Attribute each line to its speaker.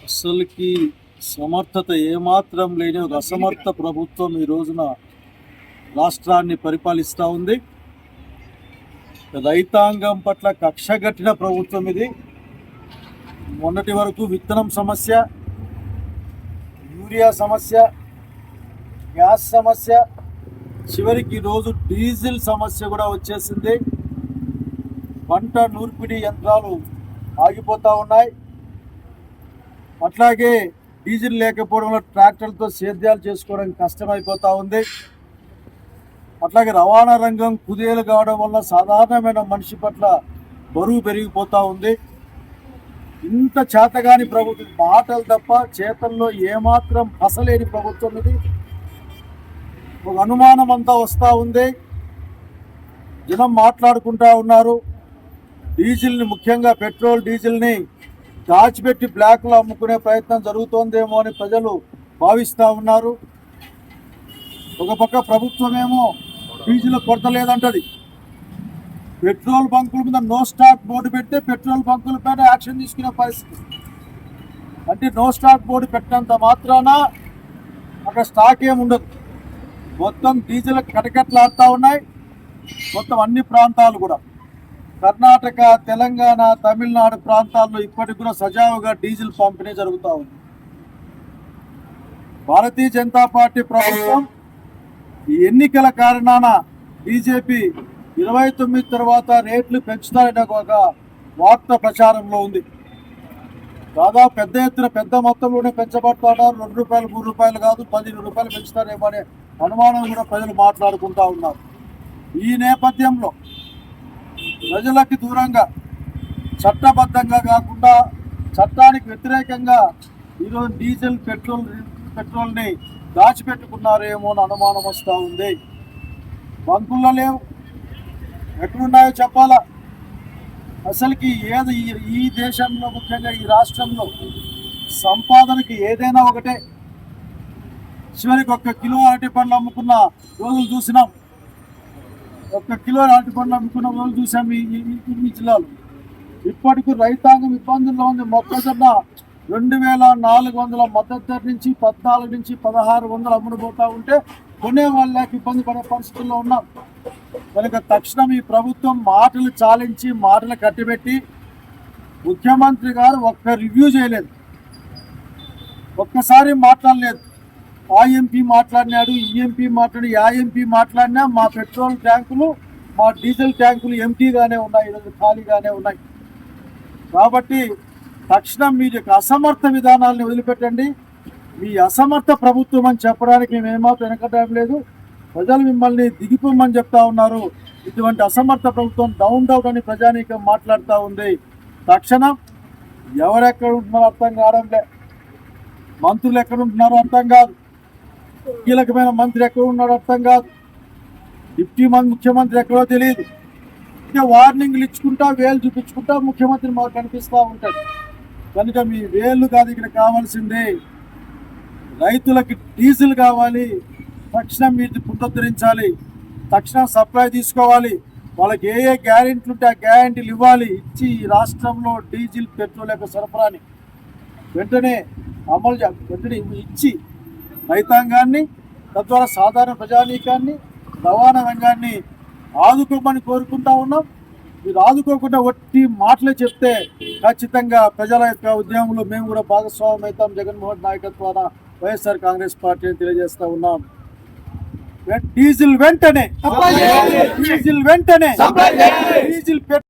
Speaker 1: అసలుకి సమర్థత ఏమాత్రం లేని ఒక అసమర్థ ప్రభుత్వం ఈ రోజున రాష్ట్రాన్ని పరిపాలిస్తూ ఉంది. రైతాంగం పట్ల కక్షగట్టిన ప్రభుత్వం ఇది. మొన్నటి వరకు విత్తనం సమస్య, యూరియా సమస్య, గ్యాస్ సమస్య, చివరికి ఈరోజు డీజిల్ సమస్య కూడా వచ్చేసింది. పంట నూర్పిడి యంత్రాలు ఆగిపోతూ ఉన్నాయి. అట్లాగే డీజిల్ లేకపోవడం వల్ల ట్రాక్టర్లతో సేద్యాలు చేసుకోవడం కష్టమైపోతూ ఉంది. అట్లాగే రవాణా రంగం కుదేలు కావడం వల్ల సాధారణమైన మనిషి పట్ల బరువు పెరిగిపోతూ ఉంది. ఇంత చేతగాని ప్రభుత్వం, మాటలు తప్ప చేతల్లో ఏమాత్రం అసలేని ప్రభుత్వం ఇది. ఒక అనుమానం అంతా వస్తూ ఉంది. జనం మాట్లాడుకుంటూ ఉన్నారు. డీజిల్ని, ముఖ్యంగా పెట్రోల్ డీజిల్ని దాచిపెట్టి బ్లాక్లో అమ్ముకునే ప్రయత్నం జరుగుతోందేమో అని ప్రజలు భావిస్తూ ఉన్నారు. ఒక పక్క ప్రభుత్వమేమో డీజిల్ కొరత లేదంటది. పెట్రోల్ బంకుల మీద నో స్టాక్ బోర్డు పెడితే పెట్రోల్ బంకుల పైన యాక్షన్ తీసుకునే పరిస్థితి. అంటే నో స్టాక్ బోర్డు పెట్టినంత మాత్రాన అక్కడ స్టాక్ ఏముండదు. మొత్తం డీజిల్ కటకట్లాడుతూ ఉన్నాయి. మొత్తం అన్ని ప్రాంతాలు కూడా, కర్ణాటక, తెలంగాణ, తమిళనాడు ప్రాంతాల్లో ఇప్పటికి కూడా సజావుగా డీజిల్ పంపిణీ జరుగుతూ ఉంది. భారతీయ జనతా పార్టీ ప్రభుత్వం ఈ ఎన్నికల కారణాన బీజేపీ 29 తర్వాత రేట్లు పెంచుతారనే ఒక వార్త ప్రచారంలో ఉంది. దాదాపు పెద్ద ఎత్తున, పెద్ద మొత్తంలోనే పెంచబడుతున్నారు. 2 రూపాయలు 3 రూపాయలు కాదు, 15 రూపాయలు పెంచుతారేమో అనే అనుమానం కూడా ప్రజలు మాట్లాడుకుంటూ ఉన్నారు. ఈ నేపథ్యంలో ప్రజలకి దూరంగా, చట్టబద్ధంగా కాకుండా చట్టానికి వ్యతిరేకంగా ఈరోజు డీజిల్, పెట్రోల్ని దాచిపెట్టుకున్నారేమో అని అనుమానం వస్తూ ఉంది. బంకుల్లో లేవు, ఎక్కడున్నాయో చెప్పాలా. అసలుకి ఈ దేశంలో, ముఖ్యంగా ఈ రాష్ట్రంలో సంపాదనకి ఏదైనా ఒకటే. చివరికి 1 కిలో అరటి పండ్లు అమ్ముకున్న రోజులు చూసినాం. 1 కిలో అరటి పండ్లు అమ్ముకున్న రోజులు చూసాం ఈ జిల్లాలో. ఇప్పటికీ రైతాంగం ఇబ్బందుల్లో ఉంది. మొక్కజొన్న 2400 మద్దతు ధర నుంచి 14 నుంచి 1600 అమ్ముడుపోతూ ఉంటే కొనే వాళ్ళకి ఇబ్బంది పడే పరిస్థితుల్లో ఉన్నాం. కనుక తక్షణం ఈ ప్రభుత్వం మాటలు చాలించి, మాటలు కట్టిపెట్టి, ముఖ్యమంత్రి గారు ఒక్క రివ్యూ చేయలేదు, ఒక్కసారి మాట్లాడలేదు. ఆ ఎంపీ మాట్లాడినాడు, ఈ ఎంపీ మాట్లాడి, ఆ ఎంపీ మాట్లాడినా మా పెట్రోల్ ట్యాంకులు, మా డీజిల్ ట్యాంకులు ఎంటీగానే ఉన్నాయి, ఈరోజు ఖాళీగానే ఉన్నాయి. కాబట్టి తక్షణం మీ యొక్క అసమర్థ విధానాలను వదిలిపెట్టండి. మీ అసమర్థ ప్రభుత్వం అని చెప్పడానికి మేము ఏమాత్రం వెనకడం లేదు. ప్రజలు మిమ్మల్ని దిగిపోమని చెప్తా ఉన్నారు. ఇటువంటి అసమర్థ ప్రభుత్వం డౌన్ అని ప్రజానీకం మాట్లాడుతూ ఉంది. తక్షణం ఎవరెక్కడ ఉంటున్నారో అర్థం కావడంలే, మంత్రులు ఎక్కడ ఉంటున్నారో అర్థం కాదు, కీలకమైన మంత్రి ఎక్కడ ఉన్నాడో అర్థం కాదు, డిప్యూటీ ముఖ్యమంత్రి ఎక్కడో తెలియదు. ఇంకా వార్నింగ్లు ఇచ్చుకుంటా, వేలు చూపించుకుంటా ముఖ్యమంత్రి మాకు కనిపిస్తూ ఉంటాడు. కనుక మీ వేళ్ళు కాదు ఇక్కడ కావాల్సిందే. రైతులకి డీజిల్ కావాలి, తక్షణం మీరు పునరుద్ధరించాలి, తక్షణం సప్లై తీసుకోవాలి. వాళ్ళకి ఏ గ్యారెంటీలు ఉంటే ఆ గ్యారెంటీలు ఇవ్వాలి. ఇచ్చి ఈ రాష్ట్రంలో డీజిల్, పెట్రోల్ యొక్క సరఫరాని వెంటనే వెంటనే ఇచ్చి రైతాంగాన్ని, తద్వారా సాధారణ ప్రజానీకాన్ని, రవాణా రంగాన్ని ఆదుకోమని కోరుకుంటా ఉన్నాం. మీరు ఆదుకోకుండా ఒట్టి మాటలే చెప్తే ఖచ్చితంగా ప్రజల యొక్క ఉద్యమంలో మేము కూడా భాగస్వామ్యం అవుతాం. జగన్మోహన్ నాయకత్వాన వైఎస్ఆర్ కాంగ్రెస్ పార్టీ అని తెలియజేస్తా ఉన్నాం. డీజిల్ వెంటనే, డీజిల్